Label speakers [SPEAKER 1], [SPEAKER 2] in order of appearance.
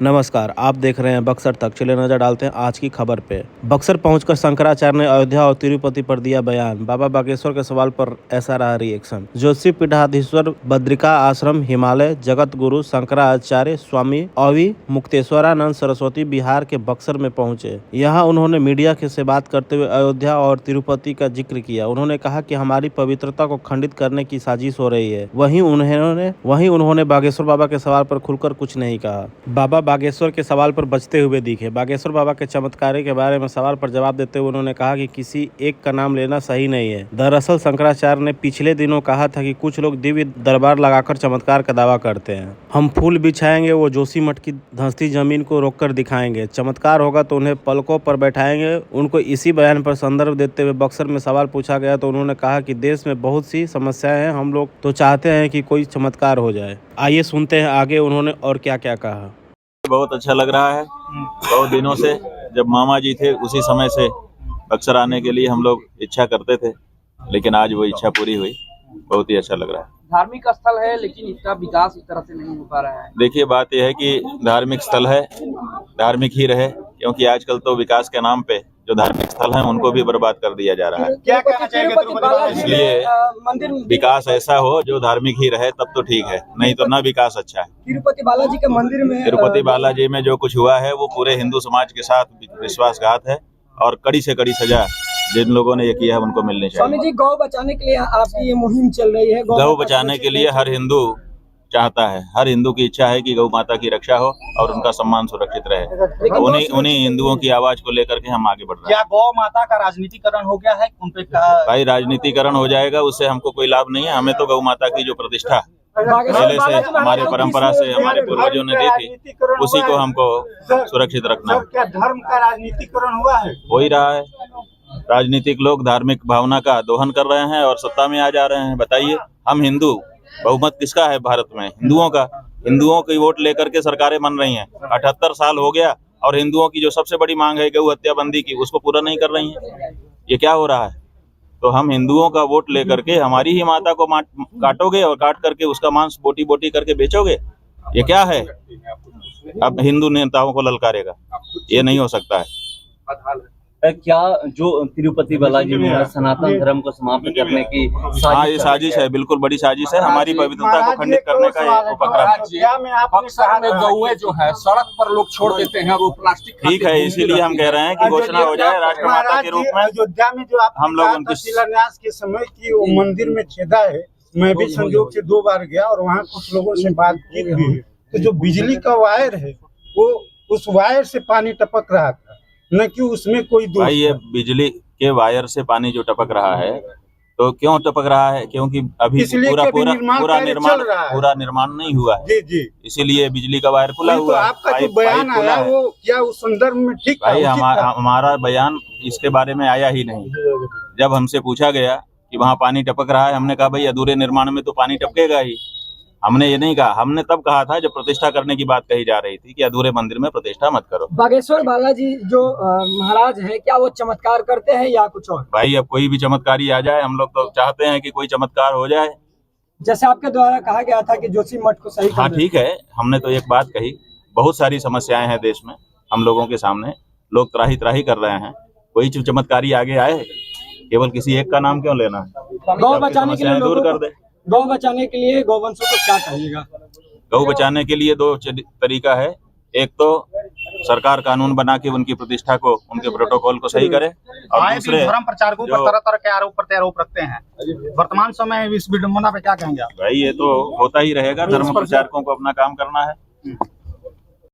[SPEAKER 1] नमस्कार, आप देख रहे हैं बक्सर तक। चलिए नजर डालते हैं आज की खबर पे। बक्सर पहुंचकर शंकराचार्य ने अयोध्या और तिरुपति पर दिया बयान। बाबा बागेश्वर के सवाल पर ऐसा रहा रिएक्शन। ज्योतिषी पीठाधीश्वर बद्रिका आश्रम हिमालय जगत गुरु शंकराचार्य स्वामी अवि मुक्तेश्वरानंद सरस्वती बिहार के बक्सर में पहुंचे। यहाँ उन्होंने मीडिया से बात करते हुए अयोध्या और तिरुपति का जिक्र किया। उन्होंने कहा कि हमारी पवित्रता को खंडित करने की साजिश हो रही है। वहीं उन्होंने बागेश्वर बाबा के सवाल पर खुलकर कुछ नहीं कहा। बाबा बागेश्वर के सवाल पर बचते हुए दिखे। बागेश्वर बाबा के चमत्कार के बारे में सवाल पर जवाब देते हुए उन्होंने कहा कि किसी एक का नाम लेना सही नहीं है। दरअसल शंकराचार्य ने पिछले दिनों कहा था कि कुछ लोग दिव्य दरबार लगाकर चमत्कार का दावा करते हैं। हम फूल बिछाएंगे, वो जोशीमठ की धंसती जमीन को रोककर दिखाएंगे। चमत्कार होगा तो उन्हें पलकों पर बैठाएंगे। उनको इसी बयान पर संदर्भ देते हुए बक्सर में सवाल पूछा गया तो उन्होंने कहा कि देश में बहुत सी समस्याएं हैं, हम लोग तो चाहते हैं कि कोई चमत्कार हो जाए। आइए सुनते हैं आगे उन्होंने और क्या क्या कहा।
[SPEAKER 2] बहुत अच्छा लग रहा है। बहुत दिनों से जब मामा जी थे उसी समय से बक्सर आने के लिए हम लोग इच्छा करते थे, लेकिन आज वो इच्छा पूरी हुई। बहुत ही अच्छा लग रहा है।
[SPEAKER 3] धार्मिक स्थल है लेकिन इसका विकास इस तरह से नहीं हो पा रहा है।
[SPEAKER 2] देखिए, बात यह है कि धार्मिक स्थल है, धार्मिक ही रहे, क्योंकि आजकल तो विकास के नाम पे जो धार्मिक स्थल हैं उनको भी बर्बाद कर दिया जा रहा है।
[SPEAKER 3] क्या कहना चाहिए?
[SPEAKER 2] इसलिए विकास ऐसा हो जो धार्मिक ही रहे, तब तो ठीक है, नहीं तो ना विकास अच्छा है।
[SPEAKER 3] तिरुपति बालाजी के मंदिर में
[SPEAKER 2] तिरुपति बालाजी में जो कुछ हुआ है वो पूरे हिंदू समाज के साथ विश्वासघात है और कड़ी से कड़ी सजा जिन लोगों ने ये किया है उनको मिलनी चाहिए।
[SPEAKER 3] स्वामी जी, गौ बचाने के लिए आपकी ये मुहिम चल रही है।
[SPEAKER 2] गौ बचाने के लिए हर हिंदू चाहता है, हर हिंदू की इच्छा है कि गौ माता की रक्षा हो और उनका सम्मान सुरक्षित रहे। उन्हीं हिंदुओं की आवाज को लेकर के हम आगे बढ़ रहे हैं।
[SPEAKER 4] क्या गौ माता का राजनीतिकरण हो गया है? उन पे
[SPEAKER 2] भाई, राजनीतिकरण हो जाएगा उससे हमको कोई लाभ नहीं है। हमें तो गौ माता की जो प्रतिष्ठा पहले से हमारे परंपरा से हमारे पूर्वजों ने दी थी, उसी को हमको सुरक्षित रखना है।
[SPEAKER 4] क्या धर्म का राजनीतिकरण हुआ है?
[SPEAKER 2] हो ही रहा है। राजनीतिक लोग धार्मिक भावना का दोहन कर रहे हैं और सत्ता में आ जा रहे हैं। बताइए, हम हिंदू, बहुमत किसका है भारत में? हिंदुओं का। हिंदुओं की वोट लेकर के सरकारें बन रही हैं। 78 साल हो गया और हिंदुओं की जो सबसे बड़ी मांग है गौ हत्या बंदी की, उसको पूरा नहीं कर रही हैं। ये क्या हो रहा है? तो हम हिंदुओं का वोट लेकर के हमारी ही माता को काटोगे और काट करके उसका मांस बोटी बोटी करके बेचोगे? ये क्या है? अब हिंदू नेताओं को ललकारेगा, ये नहीं हो सकता है।
[SPEAKER 5] क्या जो तिरुपति बालाजी में सनातन धर्म को समाप्त करने की
[SPEAKER 2] हाँ, ये साजिश है, बिल्कुल बड़ी साजिश है। हमारी पवित्रता को खंडित करने का ये उपक्रम है।
[SPEAKER 3] बक्सर में गौएं जो है सड़क पर लोग छोड़ देते हैं, वो प्लास्टिक।
[SPEAKER 2] ठीक है, इसीलिए हम कह रहे हैं कि घोषणा हो जाए राष्ट्रमाता के रूप में।
[SPEAKER 4] अयोध्या में जो
[SPEAKER 2] हम लोग उनकी
[SPEAKER 4] शिलान्यास के समय की वो मंदिर में छेदा है, मैं भी संयोग से 2 बार गया और वहाँ कुछ लोगों से बातचीत भी है। तो जो बिजली का वायर है वो उस वायर से पानी टपक रहा था, न कि उसमें कोई दोष।
[SPEAKER 2] भाई, ये बिजली के वायर से पानी जो टपक रहा है तो क्यों टपक रहा है? क्योंकि अभी पूरा निर्माण नहीं हुआ है।
[SPEAKER 4] जी।
[SPEAKER 2] इसीलिए बिजली का वायर खुला हुआ है।
[SPEAKER 4] आपका जो बयान आया वो क्या उस संदर्भ में ठीक
[SPEAKER 2] भाई, हमारा बयान इसके बारे में आया ही नहीं। जब हमसे पूछा गया कि वहाँ पानी टपक रहा है, हमने कहा भाई अधूरे निर्माण में तो पानी टपकेगा ही। हमने ये नहीं कहा, हमने तब कहा था जब प्रतिष्ठा करने की बात कही जा रही थी कि अधूरे मंदिर में प्रतिष्ठा मत करो।
[SPEAKER 3] बागेश्वर बालाजी जो महाराज है, क्या वो चमत्कार करते हैं या कुछ और?
[SPEAKER 2] भाई, अब कोई भी चमत्कारी आ जाए, हम लोग तो चाहते हैं कि कोई चमत्कार हो जाए।
[SPEAKER 3] जैसे आपके द्वारा कहा गया था कि जोशीमठ को सही।
[SPEAKER 2] हाँ, ठीक है, हमने तो एक बात कही। बहुत सारी समस्याएं हैं देश में हम लोगों के सामने, लोग त्राही त्राही कर रहे हैं। कोई चमत्कारी आगे आए, केवल किसी एक का नाम क्यों लेना है?
[SPEAKER 3] गौ बचाने के लिए
[SPEAKER 2] दूर कर दे।
[SPEAKER 3] गौ बचाने के लिए गौवंशों को क्या कहिएगा?
[SPEAKER 2] गौ बचाने के लिए 2 तरीका है। एक तो सरकार कानून बना के उनकी प्रतिष्ठा को, उनके प्रोटोकॉल को सही करे, और दूसरे
[SPEAKER 4] धर्म प्रचारकों पर तरह तरह के आरोप प्रत्यारोप रखते हैं। वर्तमान समय में इस विडंबना पे क्या कहेंगे आप?
[SPEAKER 2] भाई, ये तो होता ही रहेगा। धर्म प्रचारकों को अपना काम करना है।